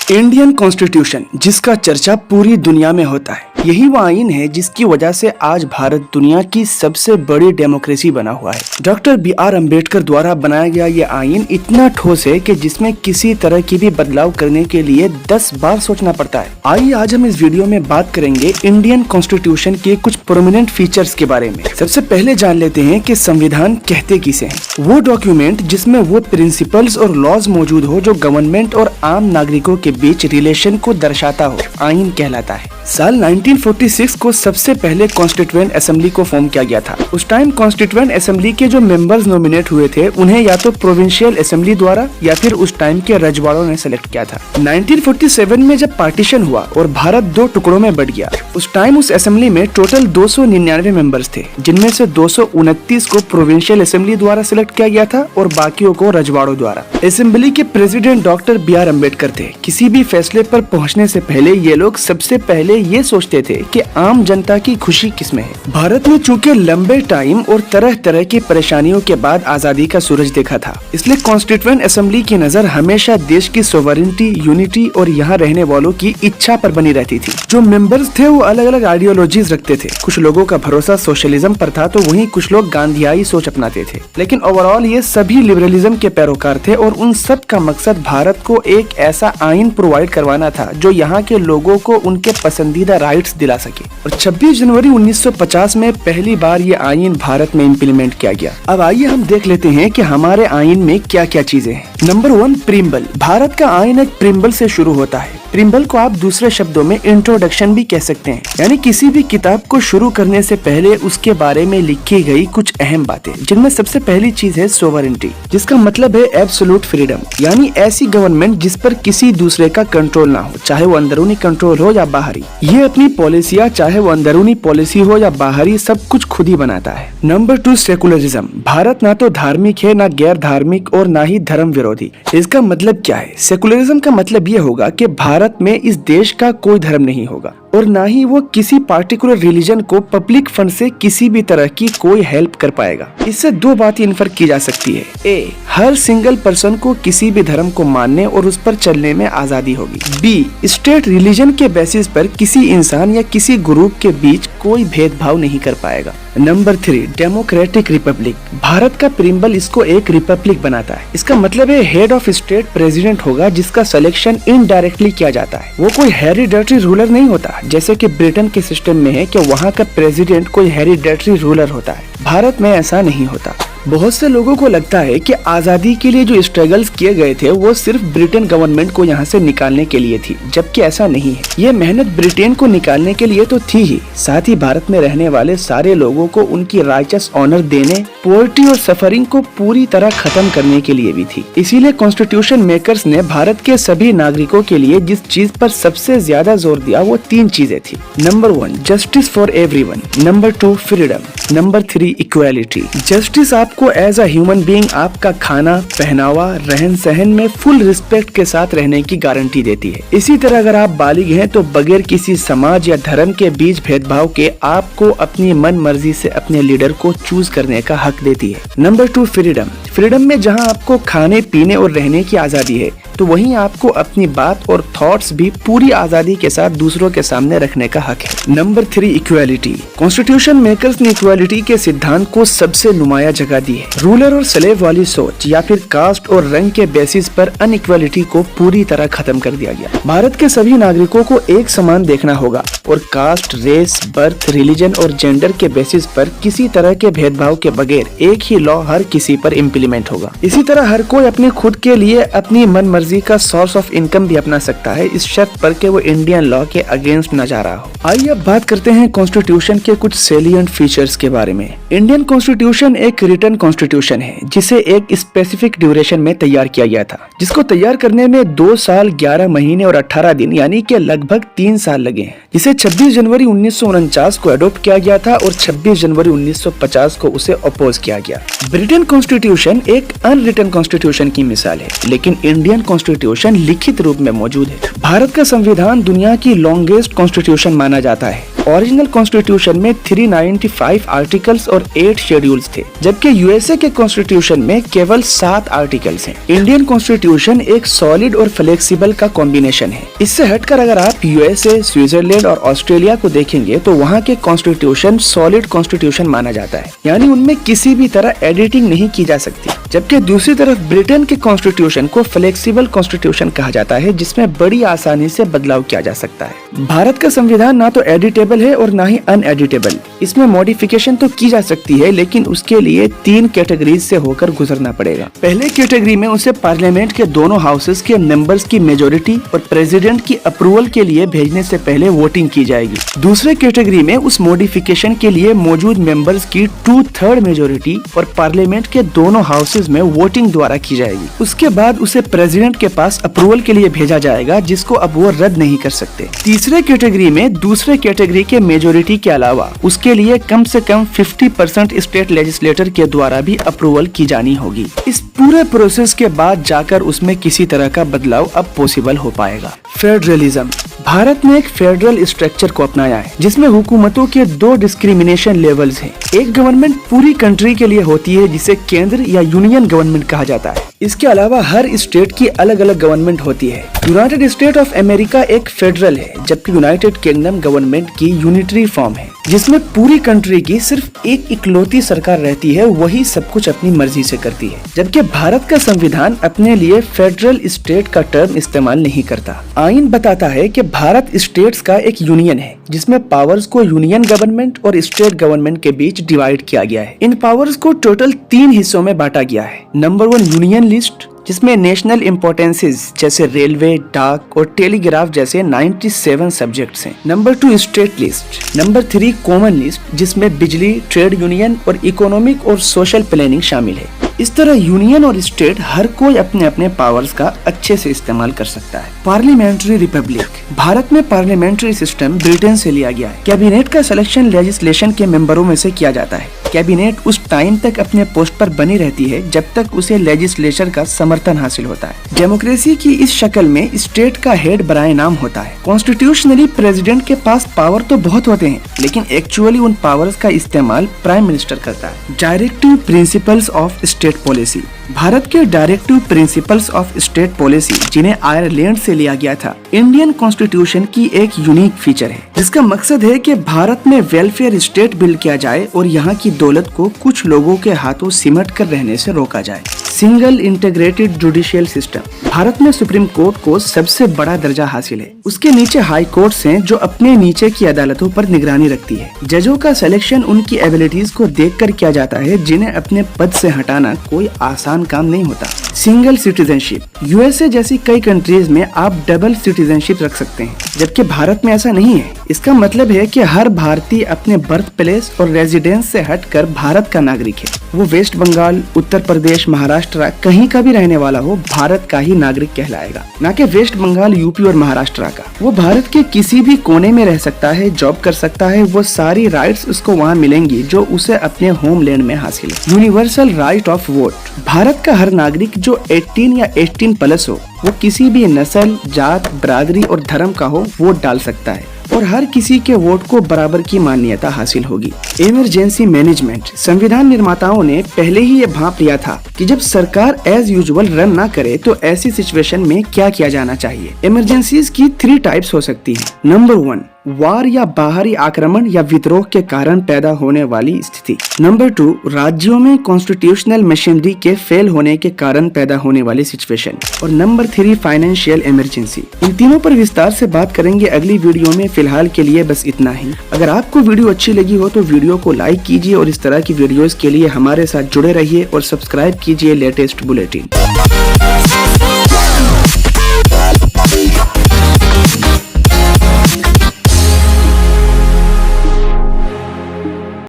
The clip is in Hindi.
इंडियन कॉन्स्टिट्यूशन, जिसका चर्चा पूरी दुनिया में होता है, यही वो आइन है जिसकी वजह से आज भारत दुनिया की सबसे बड़ी डेमोक्रेसी बना हुआ है। Doctor B R. अम्बेडकर द्वारा बनाया गया ये आइन इतना ठोस है कि जिसमें किसी तरह की भी बदलाव करने के लिए 10 बार सोचना पड़ता है। आइए आज हम इस वीडियो में बात करेंगे इंडियन कॉन्स्टिट्यूशन के कुछ प्रोमिनेंट फीचर्स के बारे में। सबसे पहले जान लेते हैं कि संविधान कहते किसे हैं। वो डॉक्यूमेंट जिसमें वो प्रिंसिपल्स और लॉज मौजूद हो जो गवर्नमेंट और आम नागरिकों के बीच रिलेशन को दर्शाता हो, आइन कहलाता है। साल 1946 को सबसे पहले कॉन्स्टिट्यूएंट असेंबली को फॉर्म किया गया था। उस टाइम कॉन्स्टिट्यूएंट असेंबली के जो मेंबर्स नॉमिनेट हुए थे उन्हें या तो प्रोविंशियल असेंबली द्वारा या फिर उस टाइम के रजवाड़ों ने सेलेक्ट किया था। 1947 में जब पार्टीशन हुआ और भारत 2 टुकड़ों में बट गया, उस टाइम उस असेंबली में टोटल 299 मेंबर्स थे, जिनमें से 229 को प्रोविंशियल असेंबली द्वारा सिलेक्ट किया गया था और बाकियों को रजवाड़ों द्वारा। असेंबली के प्रेसिडेंट डॉक्टर बी.आर. अम्बेडकर थे। किसी भी फैसले पर पहुंचने से पहले ये लोग सबसे पहले ये सोचते थे कि आम जनता की खुशी किसमें है। भारत ने चूंकि लंबे टाइम और तरह तरह की परेशानियों के बाद आजादी का सूरज देखा था, इसलिए कॉन्स्टिट्यूएंट असेंबली की नजर हमेशा देश की सोवरेनिटी, यूनिटी और यहाँ रहने वालों की इच्छा पर बनी रहती थी। जो मेंबर्स थे वो अलग अलग आइडियोलॉजीज रखते थे। कुछ लोगों का भरोसा सोशलिज्म पर था तो वहीं कुछ लोग गांधीयाई सोच अपनाते थे, लेकिन ओवरऑल ये सभी लिबरलिज्म के पैरोकार थे और उन सब का मकसद भारत को एक ऐसा आइन प्रोवाइड करवाना था जो यहाँ के लोगों को उनके पसंदीदा राइट्स दिला सके। और 26 जनवरी 1950 में पहली बार ये आइन भारत में इम्प्लीमेंट किया गया। अब आइए हम देख लेते हैं कि हमारे आइन में क्या क्या चीजें हैं। नंबर 1, प्रीम्बल। भारत का आइन एक प्रीम्बल से शुरू होता है। प्रीम्बल को आप दूसरे शब्दों में इंट्रोडक्शन भी कह सकते हैं, यानी किसी भी किताब को शुरू करने से पहले उसके बारे में लिखी गई कुछ अहम बातें, जिनमें सबसे पहली चीज है सोवरेनिटी, जिसका मतलब है एब्सोल्यूट फ्रीडम, यानी ऐसी गवर्नमेंट जिस पर किसी दूसरे का कंट्रोल ना हो, चाहे वो अंदरूनी कंट्रोल हो या बाहरी। ये अपनी पॉलिसियां, चाहे वो अंदरूनी पॉलिसी हो या बाहरी, सब कुछ खुद ही बनाता है। Number 2, secularism. भारत ना तो धार्मिक है, ना गैर धार्मिक और ना ही धर्म विरोधी। इसका मतलब क्या है? सेकुलरिज्म का मतलब ये होगा कि भारत में इस देश का कोई धर्म नहीं होगा और ना ही वो किसी पार्टिकुलर रिलीजन को पब्लिक फंड से किसी भी तरह की कोई हेल्प कर पाएगा। इससे 2 बातें इन्फर की जा सकती है। ए, हर सिंगल पर्सन को किसी भी धर्म को मानने और उस पर चलने में आजादी होगी। बी, स्टेट रिलीजन के बेसिस पर किसी इंसान या किसी ग्रुप के बीच कोई भेदभाव नहीं कर पाएगा। Number 3, democratic Republic. भारत का प्रीम्बल इसको एक रिपब्लिक बनाता है। इसका मतलब है हेड ऑफ स्टेट प्रेसिडेंट होगा, जिसका सिलेक्शन इनडायरेक्टली किया जाता है। वो कोई हेरिडेटरी रूलर नहीं होता जैसे कि ब्रिटेन के सिस्टम में है कि वहाँ का प्रेसिडेंट कोई हेरिडेटरी रूलर होता है। भारत में ऐसा नहीं होता। बहुत से लोगों को लगता है कि आजादी के लिए जो स्ट्रगल्स किए गए थे वो सिर्फ ब्रिटेन गवर्नमेंट को यहाँ से निकालने के लिए थी, जबकि ऐसा नहीं है। ये मेहनत ब्रिटेन को निकालने के लिए तो थी ही, साथ ही भारत में रहने वाले सारे लोगों को उनकी राइचस ऑनर देने, पॉवर्टी और सफरिंग को पूरी तरह खत्म करने के लिए भी थी। इसीलिए कॉन्स्टिट्यूशन मेकर्स ने भारत के सभी नागरिकों के लिए जिस चीज पर सबसे ज्यादा जोर दिया वो 3 चीजें थी। Number 1, justice for everyone. Number 2, freedom. Number 3, equality. Justice आपको एज अ ह्यूमन बीइंग आपका खाना, पहनावा, रहन सहन में फुल रिस्पेक्ट के साथ रहने की गारंटी देती है। इसी तरह अगर आप बालिग हैं तो बगैर किसी समाज या धर्म के बीच भेदभाव के आपको अपनी मन मर्जी से अपने लीडर को चूज करने का हक देती है। Number 2, freedom. फ्रीडम में जहां आपको खाने, पीने और रहने की आजादी है, तो वहीं आपको अपनी बात और थॉट्स भी पूरी आजादी के साथ दूसरों के सामने रखने का हक है। Number 3, equality. कॉन्स्टिट्यूशन मेकर्स ने इक्वालिटी के सिद्धांत को सबसे नुमाया जगह दी है। रूलर और स्लेव वाली सोच या फिर कास्ट और रंग के बेसिस पर अनइक्वालिटी को पूरी तरह खत्म कर दिया गया। भारत के सभी नागरिकों को एक समान देखना होगा और कास्ट, रेस, बर्थ, रिलीजन और जेंडर के बेसिस पर किसी तरह के भेदभाव के बगैर एक ही लॉ हर किसी पर इम्प्लीमेंट होगा। इसी तरह हर कोई अपने खुद के लिए अपनी मन मर्जी का सोर्स ऑफ इनकम भी अपना सकता है, इस शर्त पर कि वो इंडियन लॉ के अगेंस्ट न जा रहा हो। आइए अब बात करते हैं कॉन्स्टिट्यूशन के कुछ सेलिएंट फीचर्स के बारे में। इंडियन कॉन्स्टिट्यूशन एक रिटन कॉन्स्टिट्यूशन है जिसे एक स्पेसिफिक ड्यूरेशन में तैयार किया गया था, जिसको तैयार करने में 2 साल 11 महीने और 18 दिन यानी कि लगभग 3 साल लगे हैं, जिसे 26 जनवरी 1949 को अडॉप्ट किया गया था और 26 जनवरी 1950 को उसे अपोज किया गया। ब्रिटेन कॉन्स्टिट्यूशन एक अनरिटन कॉन्स्टिट्यूशन की मिसाल है, लेकिन इंडियन कॉन्स्टिट्यूशन लिखित रूप में मौजूद है। भारत का संविधान दुनिया की लॉन्गेस्ट कॉन्स्टिट्यूशन माना जाता है। ओरिजिनल कॉन्स्टिट्यूशन में 395 आर्टिकल्स और 8 शेड्यूल्स थे, जबकि यूएसए के कॉन्स्टिट्यूशन में केवल 7 आर्टिकल्स हैं। इंडियन कॉन्स्टिट्यूशन एक सॉलिड और फ्लेक्सिबल का कॉम्बिनेशन है। इससे हटकर अगर आप यूएसए, स्विट्जरलैंड और ऑस्ट्रेलिया को देखेंगे तो वहाँ के कॉन्स्टिट्यूशन सॉलिड कॉन्स्टिट्यूशन माना जाता है, यानी उनमें किसी भी तरह एडिटिंग नहीं की जा सकती। जबकि दूसरी तरफ ब्रिटेन के कॉन्स्टिट्यूशन को फ्लेक्सिबल कॉन्स्टिट्यूशन कहा जाता है, जिसमें बड़ी आसानी से बदलाव किया जा सकता है। भारत का संविधान ना तो एडिटेबल है और ना ही अनएडिटेबल। इसमें मॉडिफिकेशन तो की जा सकती है, लेकिन उसके लिए 3 कैटेगरीज से होकर गुजरना पड़ेगा। पहले कैटेगरी में उसे पार्लियामेंट के दोनों हाउसेस के मेंबर्स की मेजोरिटी और प्रेसिडेंट की अप्रूवल के लिए भेजने से पहले वोटिंग की जाएगी। दूसरे कैटेगरी में उस मॉडिफिकेशन के लिए मौजूद मेंबर्स की 2/3 मेजोरिटी और पार्लियामेंट के दोनों हाउसेस में वोटिंग द्वारा की जाएगी। उसके बाद उसे प्रेसिडेंट के पास अप्रूवल के लिए भेजा जाएगा, जिसको अब वो रद्द नहीं कर सकते। तीसरे कैटेगरी में दूसरे कैटेगरी के मेजोरिटी के अलावा उसके लिए कम से कम 50% स्टेट लेजिस्लेटर के द्वारा भी अप्रूवल की जानी होगी। इस पूरे प्रोसेस के बाद जाकर उसमें किसी तरह का बदलाव अब पॉसिबल हो पाएगा। फेडरलिज्म। भारत ने एक फेडरल स्ट्रक्चर को अपनाया है, जिसमें हुकूमतों के 2 डिस्क्रिमिनेशन लेवल्स हैं। एक गवर्नमेंट पूरी कंट्री के लिए होती है, जिसे केंद्र या यूनियन गवर्नमेंट कहा जाता है। इसके अलावा हर स्टेट की अलग अलग गवर्नमेंट होती है। यूनाइटेड स्टेट ऑफ अमेरिका एक फेडरल है, जबकि यूनाइटेड किंगडम गवर्नमेंट की यूनिटरी फॉर्म है, जिसमें पूरी कंट्री की सिर्फ एक इकलौती सरकार रहती है, वही सब कुछ अपनी मर्जी से करती है। जबकि भारत का संविधान अपने लिए फेडरल स्टेट का टर्म इस्तेमाल नहीं करता। आइन बताता है कि भारत स्टेट्स का एक यूनियन है, जिसमें पावर्स को यूनियन गवर्नमेंट और स्टेट गवर्नमेंट के बीच डिवाइड किया गया है। इन पावर्स को टोटल 3 हिस्सों में बांटा गया है। नंबर 1 यूनियन लिस्ट, जिसमें नेशनल इम्पोर्टेंसेस जैसे रेलवे, डाक और टेलीग्राफ जैसे 97 सब्जेक्ट्स हैं। Number 2 state list. Number 3 common list, जिसमें बिजली, ट्रेड यूनियन और इकोनॉमिक और सोशल प्लानिंग शामिल है। इस तरह यूनियन और स्टेट हर कोई अपने अपने पावर्स का अच्छे से इस्तेमाल कर सकता है। Parliamentary Republic. भारत में पार्लियामेंट्री सिस्टम ब्रिटेन से लिया गया है। कैबिनेट का सिलेक्शन लेजिस्लेशन के मेंबरों में से किया जाता है। कैबिनेट उस टाइम तक अपने पोस्ट पर बनी रहती है जब तक उसे लेजिस्लेचर का समर्थन हासिल होता है। डेमोक्रेसी की इस शक्ल में स्टेट का हेड बराए नाम होता है। कॉन्स्टिट्यूशनली प्रेसिडेंट के पास पावर तो बहुत होते हैं, लेकिन एक्चुअली उन पावर्स का इस्तेमाल प्राइम मिनिस्टर करता है। Directive principles of state policy. Bharat के directive principles of state policy, जिन्हें आयरलैंड से लिया गया था, इंडियन कॉन्स्टिट्यूशन की एक यूनिक फीचर है, जिसका मकसद है कि भारत में वेलफेयर स्टेट बिल्ड किया जाए और यहाँ की दौलत को कुछ लोगों के हाथों सिमट कर रहने से रोका जाए। Single integrated judicial system. Bharat में सुप्रीम कोर्ट को सबसे बड़ा दर्जा हासिल है। उसके नीचे हाई कोर्ट्स हैं, जो अपने नीचे की अदालतों पर निगरानी रखती है। जजों का सिलेक्शन उनकी एबिलिटीज को देखकर किया जाता है, जिन्हें अपने पद से हटाना कोई आसान काम नहीं होता। Single citizenship. यूएसए जैसी कई कंट्रीज में आप डबल सिटीजनशिप रख सकते हैं, जबकि भारत में ऐसा नहीं है। इसका मतलब है कि हर भारतीय अपने बर्थ प्लेस और रेजिडेंस से हटकर भारत का नागरिक है। वो वेस्ट बंगाल, उत्तर प्रदेश, महाराष्ट्र, कहीं का भी रहने वाला हो, भारत का ही नागरिक कहलाएगा, न कि वेस्ट बंगाल, यूपी और महाराष्ट्र का। वो भारत के किसी भी कोने में रह सकता है, जॉब कर सकता है, वो सारी राइट्स उसको वहाँ मिलेंगी जो उसे अपने होमलैंड में हासिल है। Universal right of vote. Bharat का हर नागरिक जो 18 या 18+ हो, वो किसी भी नस्ल, जात, बरादरी और धर्म का हो, वोट डाल सकता है और हर किसी के वोट को बराबर की मान्यता हासिल होगी। Emergency management. संविधान निर्माताओं ने पहले ही ये भांप लिया था कि जब सरकार एज यूजुअल रन ना करे तो ऐसी सिचुएशन में क्या किया जाना चाहिए। इमरजेंसीज की 3 टाइप्स हो सकती हैं। नंबर 1 वार या बाहरी आक्रमण या विद्रोह के कारण पैदा होने वाली स्थिति। नंबर 2 राज्यों में कॉन्स्टिट्यूशनल मशीनरी के फेल होने के कारण पैदा होने वाली सिचुएशन। और नंबर 3 फाइनेंशियल इमरजेंसी। इन तीनों पर विस्तार से बात करेंगे अगली वीडियो में। फिलहाल के लिए बस इतना ही। अगर आपको वीडियो अच्छी लगी हो तो वीडियो को लाइक कीजिए और इस तरह की वीडियोस के लिए हमारे साथ जुड़े रहिए और सब्सक्राइब कीजिए लेटेस्ट बुलेटिन।